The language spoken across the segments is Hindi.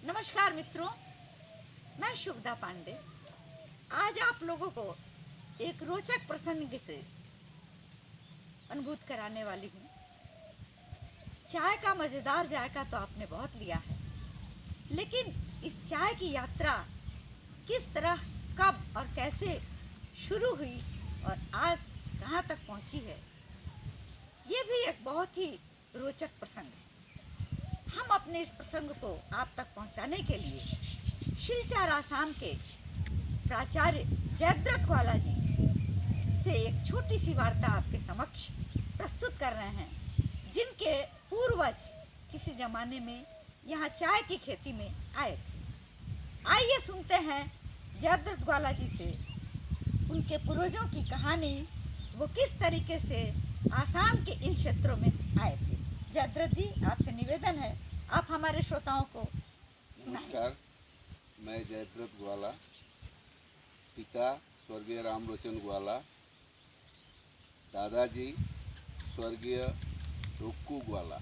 नमस्कार मित्रों, मैं शुभदा पांडे आज आप लोगों को एक रोचक प्रसंग से अनुभूत कराने वाली हूँ। चाय का मज़ेदार जायका तो आपने बहुत लिया है, लेकिन इस चाय की यात्रा किस तरह, कब और कैसे शुरू हुई और आज कहाँ तक पहुँची है, ये भी एक बहुत ही रोचक प्रसंग है। हम अपने इस प्रसंग को आप तक पहुंचाने के लिए शिलचर आसाम के प्राचार्य जयद्रथ ग्वाला जी से एक छोटी सी वार्ता आपके समक्ष प्रस्तुत कर रहे हैं, जिनके पूर्वज किसी जमाने में यहाँ चाय की खेती में आए थे। आइए सुनते हैं जयद्रथ ग्वाला जी से उनके पूर्वजों की कहानी, वो किस तरीके से आसाम के इन क्षेत्रों में आए थे। जयद्रथ जी, आपसे निवेदन है, आप हमारे श्रोताओं को नमस्कार। मैं जयद्रथ ग्वाला, पिता स्वर्गीय रामलोचन ग्वाला, दादाजी स्वर्गीय रुक्कू ग्वाला।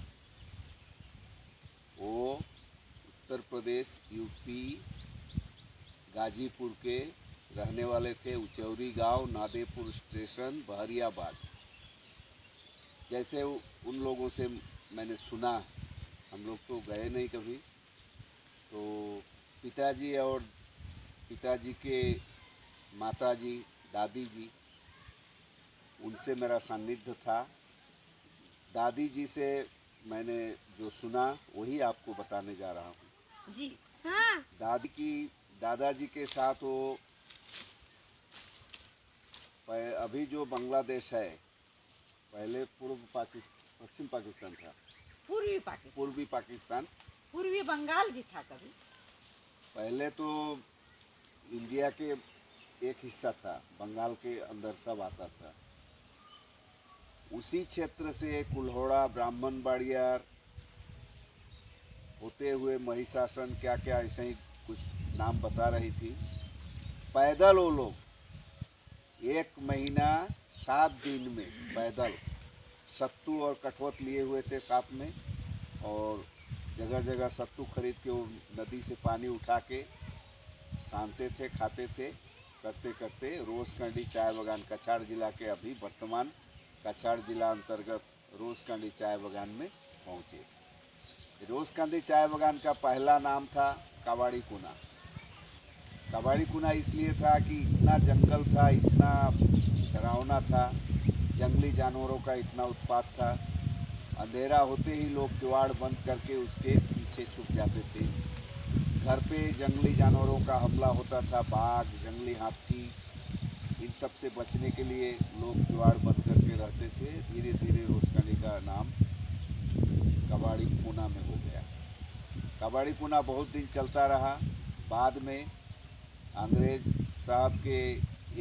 वो उत्तर प्रदेश यूपी गाजीपुर के रहने वाले थे। उचौरी गांव, नादेपुर स्टेशन, बहरियाबाद। जैसे उन लोगों से मैंने सुना, हम लोग तो गए नहीं कभी, तो पिताजी और पिताजी के माताजी, दादी जी, उनसे मेरा सान्निध्य था। दादी जी से मैंने जो सुना वही आपको बताने जा रहा हूँ जी। हाँ। दादाजी के साथ वो अभी जो बांग्लादेश है, पहले पश्चिम पाकिस्तान था, पूर्वी पाकिस्तान, पूर्वी बंगाल भी था कभी। पहले तो इंडिया के एक हिस्सा था, बंगाल के अंदर सब आता था। उसी क्षेत्र से कुल्होड़ा, ब्राह्मणबाड़ियार होते हुए महिषासन, क्या क्या ऐसे ही कुछ नाम बता रही थी। पैदल वो लोग 1 महीना 7 दिन में पैदल सत्तू और कठवत लिए हुए थे साथ में, और जगह जगह सत्तू खरीद के वो नदी से पानी उठा के सानते थे, खाते थे। करते करते रोजकांडी चाय बागान, कछाड़ जिला के, अभी वर्तमान कछाड़ जिला अंतर्गत रोजकांडी चाय बागान में पहुँचे। रोजकांडी चाय बागान का पहला नाम था कबाड़ी कुना। कबाड़ी कुना इसलिए था कि इतना जंगल था, इतना डरावना था, जंगली जानवरों का इतना उत्पात था। अंधेरा होते ही लोग किवाड़ बंद करके उसके पीछे छुप जाते थे। घर पे जंगली जानवरों का हमला होता था, बाघ, जंगली हाथी, इन सब से बचने के लिए लोग किवाड़ बंद करके रहते थे। धीरे धीरे रोजकांडी का नाम कबाड़ी कुना में हो गया। कबाड़ी कुना बहुत दिन चलता रहा। बाद में अंग्रेज साहब के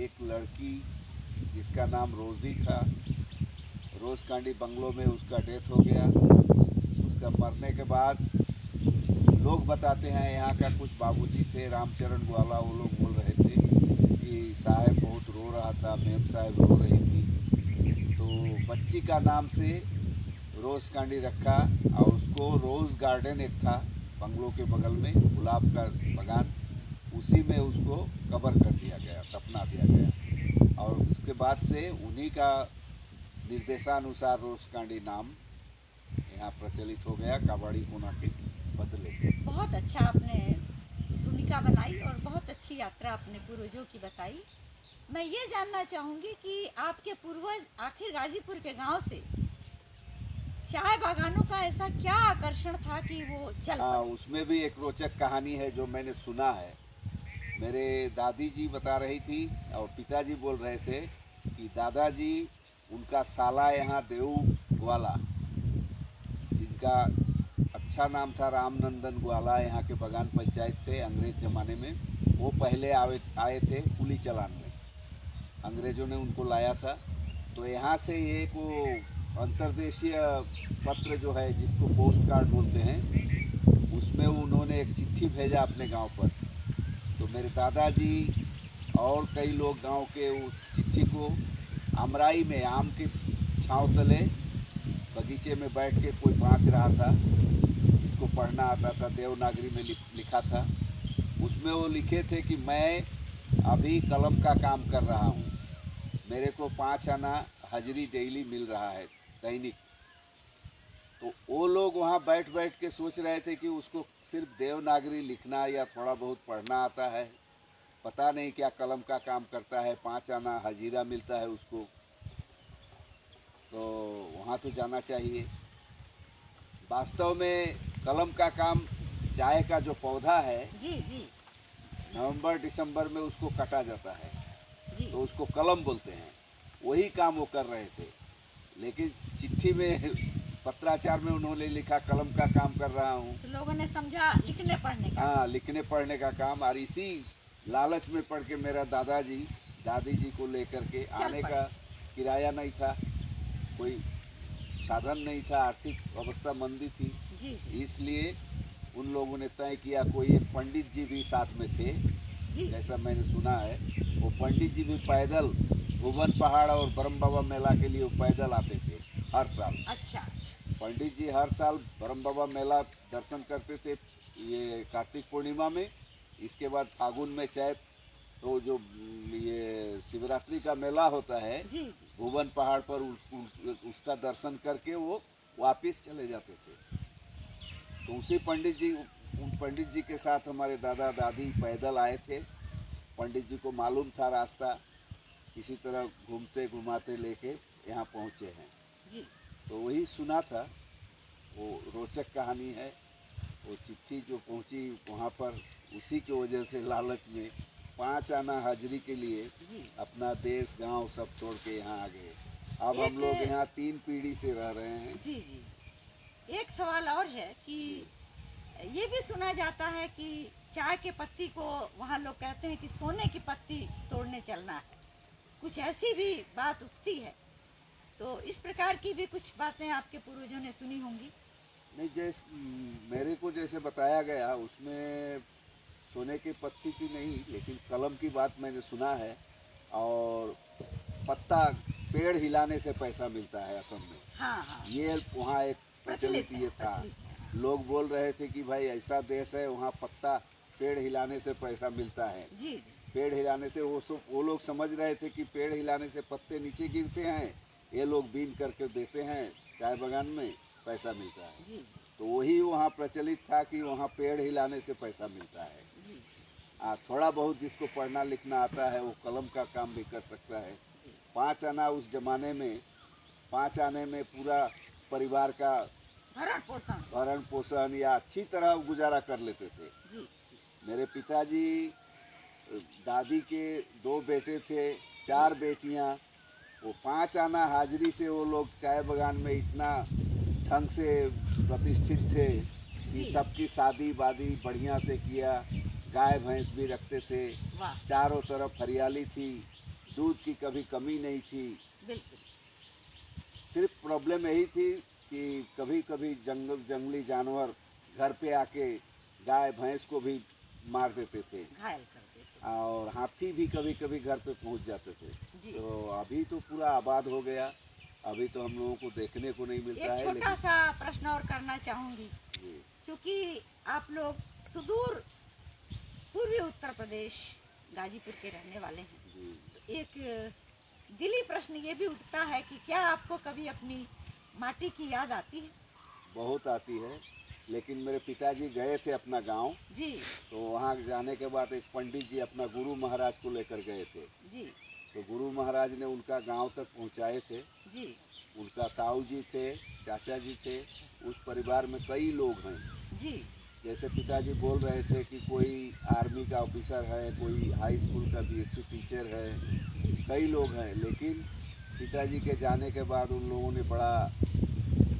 एक लड़की जिसका नाम रोज़ी था, रोजकांडी बंगलों में उसका डेथ हो गया। उसका मरने के बाद लोग बताते हैं, यहाँ का कुछ बाबूजी थे, रामचरण ग्वाला, वो लोग बोल रहे थे कि साहब बहुत रो रहा था, मेम साहब रो रही थी, तो बच्ची का नाम से रोजकांडी रखा। और उसको रोज़ गार्डन एक था बंगलों के बगल में, गुलाब का बागान, उसी में उसको कबर कर दिया गया, दफना दिया गया। और उसके बाद से उन्हीं का निर्देशानुसार रोजकांडी नाम यहाँ प्रचलित हो गया, कबाड़ी कुना के बदले। बहुत अच्छा आपने भूमिका बनाई और बहुत अच्छी यात्रा अपने पूर्वजों की बताई। मैं ये जानना चाहूँगी कि आपके पूर्वज आखिर गाजीपुर के गांव से चाय बागानों का ऐसा क्या आकर्षण था कि वो चल पड़े? उसमें भी एक रोचक कहानी है जो मैंने सुना है। मेरे दादी जी बता रही थी और पिताजी बोल रहे थे कि दादाजी, उनका साला यहाँ देऊ ग्वाला, जिनका अच्छा नाम था रामनंदन ग्वाला, यहाँ के बागान पंचायत थे अंग्रेज ज़माने में। वो पहले आए थे कुली चलान में, अंग्रेज़ों ने उनको लाया था। तो यहाँ से एक वो अंतर्देशीय पत्र जो है, जिसको पोस्ट कार्ड बोलते हैं, उसमें उन्होंने एक चिट्ठी भेजा अपने गांव पर। तो मेरे दादाजी और कई लोग गांव के उस चिट्ठी को अमराई में, आम के छाँव तले बगीचे में बैठ के कोई बाँच रहा था, जिसको जिसको पढ़ना आता था देवनागरी में लिखा था। उसमें वो लिखे थे कि मैं अभी कलम का काम कर रहा हूँ, मेरे को 5 आना हाजिरी डेली मिल रहा है दैनिक। तो वो लोग वहाँ बैठ बैठ के सोच रहे थे कि उसको सिर्फ देवनागरी लिखना या थोड़ा बहुत पढ़ना आता है, पता नहीं क्या कलम का काम करता है, 5 आना हाजिरा मिलता है उसको, तो वहाँ तो जाना चाहिए। वास्तव में कलम का काम, चाय का जो पौधा है जी जी नवंबर दिसंबर में उसको काटा जाता है, जी। तो उसको कलम बोलते हैं। वही काम वो कर रहे थे, लेकिन चिट्ठी में पत्राचार में उन्होंने लिखा कलम का काम कर रहा हूँ। तो लोगों ने समझा लिखने पढ़ने का। हाँ, लिखने पढ़ने का काम। और इसी लालच में पढ़ के मेरा दादाजी दादी जी को लेकर के आने पड़े। का किराया नहीं था, कोई साधन नहीं था, आर्थिक अवस्था मंदी थी, जी जी इसलिए उन लोगों ने तय किया। कोई एक पंडित जी भी साथ में थे, जी। जैसा मैंने सुना है। वो पंडित जी भी पैदल भुवन पहाड़ और ब्रह्म बाबा मेला के लिए वो पैदल आते थे हर साल। अच्छा अच्छा। पंडित जी हर साल ब्रह्म बाबा मेला दर्शन करते थे, ये कार्तिक पूर्णिमा में। इसके बाद फागुन में चैत, तो जो ये शिवरात्रि का मेला होता है जी जी भुवन पहाड़ पर, उसका दर्शन करके वो वापस चले जाते थे। तो उसी उन पंडित जी के साथ हमारे दादा दादी पैदल आए थे। पंडित जी को मालूम था रास्ता, किसी तरह घूमते घुमाते लेके यहाँ पहुँचे हैं। जी तो वही सुना था, वो रोचक कहानी है। वो चिट्ठी जो पहुँची वहाँ पर, उसी की वजह से लालच में 5 आना हाजिरी के लिए जी। अपना देश गांव सब छोड़ के यहाँ आ गए। अब एक- हम लोग यहाँ 3 पीढ़ी से रह रहे हैं। जी जी। एक सवाल और है कि ये भी सुना जाता है कि चाय के पत्ती को वहाँ लोग कहते हैं कि सोने की पत्ती तोड़ने चलना है, कुछ ऐसी भी बात उठती है। तो इस प्रकार की भी कुछ बातें आपके पूर्वजों ने सुनी होंगी। नहीं, मेरे को जैसे बताया गया उसमें सोने की पत्ती की नहीं, लेकिन कलम की बात मैंने सुना है। और पत्ता, पेड़ हिलाने से पैसा मिलता है असम में, हाँ हाँ। ये वहाँ एक प्रचलित ये था। प्रचलित है। लोग बोल रहे थे कि भाई ऐसा देश है वहाँ पत्ता, पेड़ हिलाने से पैसा मिलता है। जी जी पेड़ हिलाने से वो लोग समझ रहे थे कि पेड़ हिलाने से पत्ते नीचे गिरते हैं, ये लोग बीन करके देते हैं चाय बागान में, पैसा मिलता है। जी तो वही वहाँ प्रचलित था कि वहाँ पेड़ हिलाने से पैसा मिलता है। जी थोड़ा बहुत जिसको पढ़ना लिखना आता है वो कलम का काम भी कर सकता है। जी 5 आना उस जमाने में, 5 आने में पूरा परिवार का भरण पोषण या अच्छी तरह गुजारा कर लेते थे। जी जी मेरे पिताजी, दादी के 2 बेटे थे, 4 बेटियां। वो 5 आना हाजिरी से वो लोग चाय बागान में इतना ढंग से प्रतिष्ठित थे कि जी। सबकी शादी वादी बढ़िया से किया। गाय भैंस भी रखते थे, वाह, चारों तरफ हरियाली थी, दूध की कभी कमी नहीं थी। बिल्कुल। सिर्फ प्रॉब्लम यही थी कि कभी कभी जंगली जानवर घर पे आके गाय भैंस को भी मार देते थे, घायल कर देते। और हाथी भी कभी कभी घर पे पहुंच जाते थे। जी। तो अभी तो पूरा आबाद हो गया, अभी तो हम लोगों को देखने को नहीं मिलता एक है। छोटा सा प्रश्न और करना चाहूँगी, जी, क्योंकि आप लोग सुदूर पूर्वी उत्तर प्रदेश गाजीपुर के रहने वाले हैं, जी। तो एक दिली प्रश्न ये भी उठता है कि क्या आपको कभी अपनी माटी की याद आती है? बहुत आती है, लेकिन मेरे पिताजी गए थे अपना गांव, जी तो वहाँ जाने के बाद एक पंडित जी अपना गुरु महाराज को लेकर गए थे। जी तो गुरु महाराज ने उनका गांव तक पहुँचाए थे। जी उनका ताऊ जी थे, चाचा जी थे, उस परिवार में कई लोग हैं। जी जैसे पिताजी बोल रहे थे कि कोई आर्मी का ऑफिसर है, कोई हाई स्कूल का बीएससी टीचर है, जी कई लोग हैं। लेकिन पिताजी के जाने के बाद उन लोगों ने बड़ा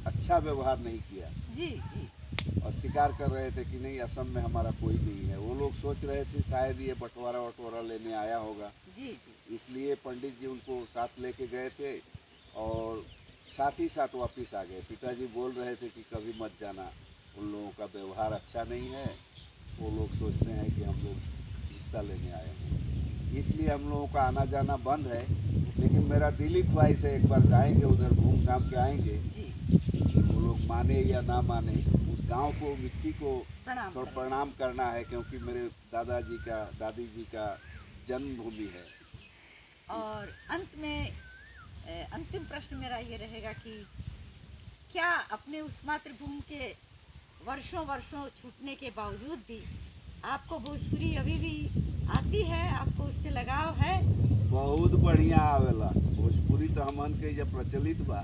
अच्छा व्यवहार नहीं किया जी जी और स्वीकार कर रहे थे कि नहीं, असम में हमारा कोई नहीं है। वो लोग सोच रहे थे शायद ये बंटवारा वटवारा लेने आया होगा, जी जी इसलिए पंडित जी उनको साथ लेके गए थे और साथ ही साथ वापस आ गए। पिताजी बोल रहे थे कि कभी मत जाना, उन लोगों का व्यवहार अच्छा नहीं है, वो लोग सोचते हैं कि हम लोग हिस्सा लेने आए हैं, इसलिए हम लोगों का आना जाना बंद है। लेकिन मेरा दिली ख्वाहिश है एक बार जाएंगे उधर, घूम घाम के आएंगे। जी। वो लोग माने या ना माने, उस गांव को, मिट्टी को प्रणाम थोड़ा करें। प्रणाम करना है, क्योंकि मेरे दादाजी का, दादी जी का जन्मभूमि है। और अंत में अंतिम प्रश्न मेरा ये रहेगा कि क्या अपने उस मातृभूमि के वर्षों वर्षों छूटने के बावजूद भी आपको भोजपुरी अभी भी आती है, आपको उससे लगाव है? बहुत बढ़िया आवेला भोजपुरी, तो हमन के जब प्रचलित बा।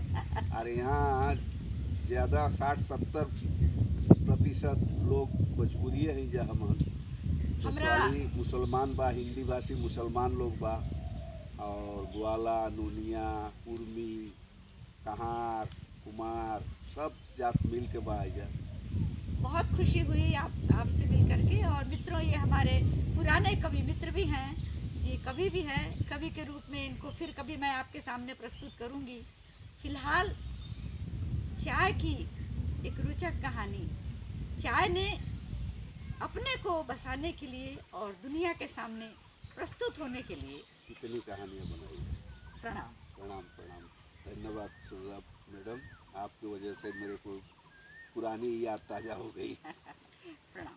और यहाँ ज़्यादा 60-70% लोग भोजपुरी ही जा हमन। हमरा जसवाली मुसलमान बा, हिंदी भाषी मुसलमान लोग बा, और ग्वाला, नूनिया, कुर्मी, कहार, कुमार, सब जात मिल के बा जा। बहुत खुशी हुई आपसे मिल करके। और मित्रों, ये हमारे पुराने कवि मित्र भी हैं, ये कवि भी हैं, कवि के रूप में इनको फिर कभी मैं आपके सामने प्रस्तुत करूंगी। फिलहाल चाय की एक रोचक कहानी, चाय ने अपने को बसाने के लिए और दुनिया के सामने प्रस्तुत होने के लिए कितनी कहानियाँ बनाई। प्रणाम। प्रणाम प्रणाम। धन्यवाद सुधा मैडम, आपकी वजह से मेरे को पुरानी याद ताज़ा हो गई। प्रणाम।